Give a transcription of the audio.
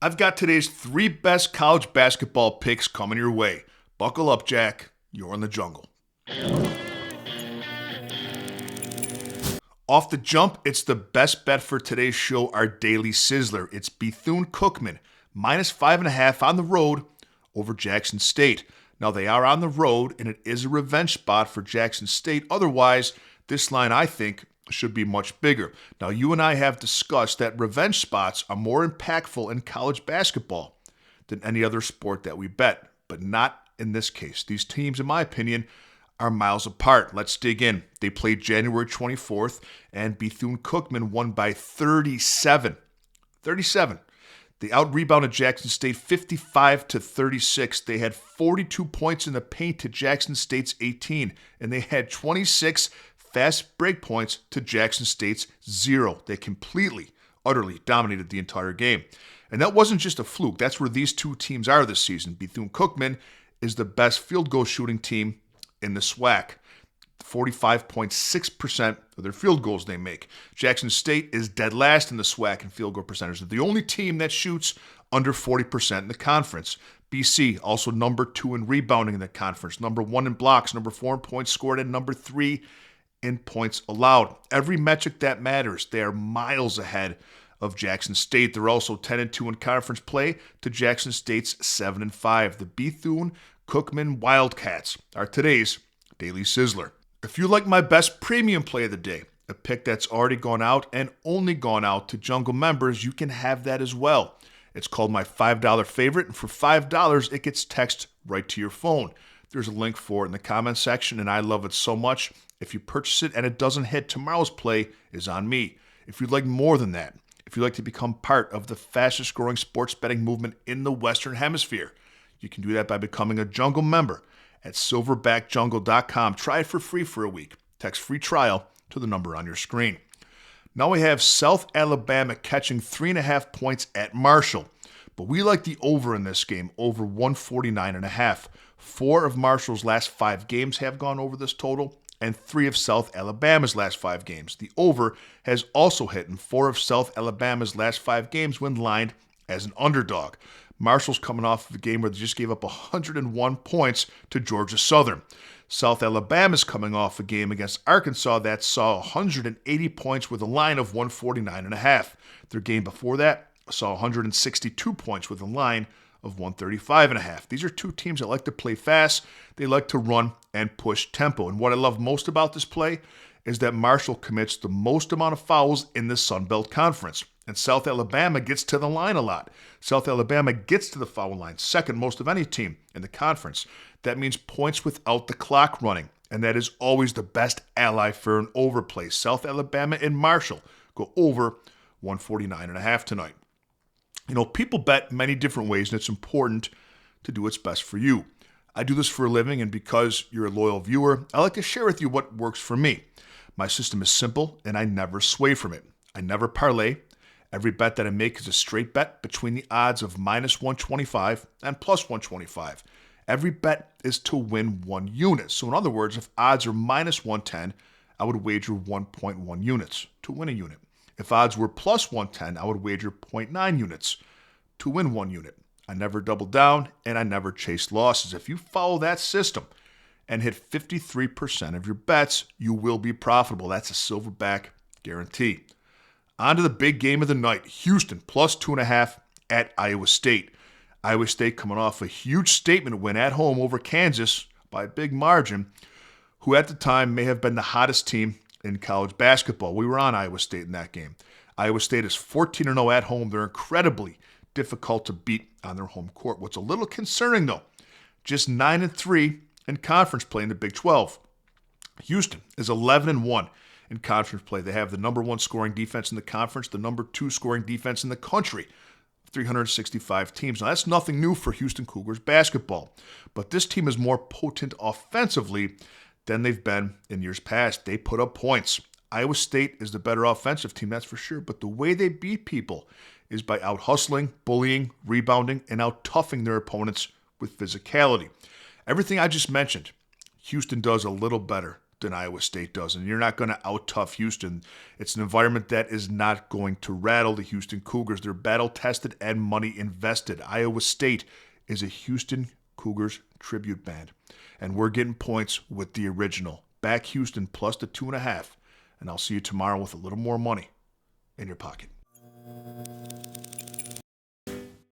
I've got today's 3 best college basketball picks coming your way. Buckle up, Jack. You're in the jungle. Off the jump, it's the best bet for today's show, our daily sizzler. It's Bethune-Cookman, -5.5 on the road over Jackson State. Now, they are on the road, and it is a revenge spot for Jackson State. Otherwise, this line, I think, should be much bigger. Now, you and I have discussed that revenge spots are more impactful in college basketball than any other sport that we bet, but not in this case. These teams, in my opinion, are miles apart. Let's dig in. They played January 24th, and Bethune-Cookman won by 37. 37. They out-rebounded Jackson State 55-36. They had 42 points in the paint to Jackson State's 18, and they had 26 fast break points to Jackson State's 0. They completely, utterly dominated the entire game. And that wasn't just a fluke. That's where these two teams are this season. Bethune-Cookman is the best field goal shooting team in the SWAC. 45.6% of their field goals they make. Jackson State is dead last in the SWAC in field goal percentage. They're the only team that shoots under 40% in the conference. BC, also number 2 in rebounding in the conference, number 1 in blocks, number 4 in points scored, and number 3 in points allowed. Every metric that matters, they are miles ahead of Jackson State. They're also 10-2 in conference play to Jackson State's 7-5. The Bethune-Cookman Wildcats are today's Daily Sizzler. If you like my best premium play of the day, a pick that's already gone out and only gone out to Jungle members, you can have that as well. It's called my $5 favorite, and for $5, it gets text right to your phone. There's a link for it in the comments section, and I love it so much. If you purchase it and it doesn't hit, tomorrow's play is on me. If you'd like more than that, if you'd like to become part of the fastest growing sports betting movement in the Western Hemisphere, you can do that by becoming a Jungle member at silverbackjungle.com. Try it for free for a week. Text free trial to the number on your screen. Now we have South Alabama catching 3.5 points at Marshall. But we like the over in this game, over 149.5. 4 of Marshall's last 5 games have gone over this total, and 3 of South Alabama's last 5 games. The over has also hit in 4 of South Alabama's last 5 games when lined as an underdog. Marshall's coming off of a game where they just gave up 101 points to Georgia Southern. South Alabama's coming off a game against Arkansas that saw 180 points with a line of 149.5. Their game before that saw 162 points with a line of 135.5. These are two teams that like to play fast. They like to run and push tempo. And what I love most about this play is that Marshall commits the most amount of fouls in the Sun Belt Conference. And South Alabama gets to the line a lot. South Alabama gets to the foul line, second most of any team in the conference. That means points without the clock running, and that is always the best ally for an overplay. South Alabama and Marshall go over 149.5 tonight. You know, people bet many different ways, and it's important to do what's best for you. I do this for a living, and because you're a loyal viewer, I like to share with you what works for me. My system is simple, and I never sway from it. I never parlay. Every bet that I make is a straight bet between the odds of -125 and +125. Every bet is to win 1 unit. So in other words, if odds are -110, I would wager 1.1 units to win a unit. If odds were +110, I would wager 0.9 units to win 1 unit. I never double down, and I never chase losses. If you follow that system and hit 53% of your bets, you will be profitable. That's a silverback guarantee. On to the big game of the night. Houston +2.5 at Iowa State. Iowa State coming off a huge statement win at home over Kansas by a big margin, who at the time may have been the hottest team in college basketball. We were on Iowa State in that game. Iowa State is 14-0 at home. They're incredibly difficult to beat on their home court. What's a little concerning, though, just 9-3 in conference play in the Big 12. Houston is 11-1 in conference play. They have the number 1 scoring defense in the conference, the number 2 scoring defense in the country. 365 teams. Now, that's nothing new for Houston Cougars basketball, but this team is more potent offensively than they've been in years past. They put up points. Iowa State is the better offensive team, that's for sure, but the way they beat people is by out-hustling, bullying, rebounding, and out-toughing their opponents with physicality. Everything I just mentioned, Houston does a little better than Iowa State does, and you're not going to out-tough Houston. It's an environment that is not going to rattle the Houston Cougars. They're battle-tested and money invested. Iowa State is a Houston Cougars tribute band, and we're getting points with the original. Back Houston plus the 2.5, and I'll see you tomorrow with a little more money in your pocket.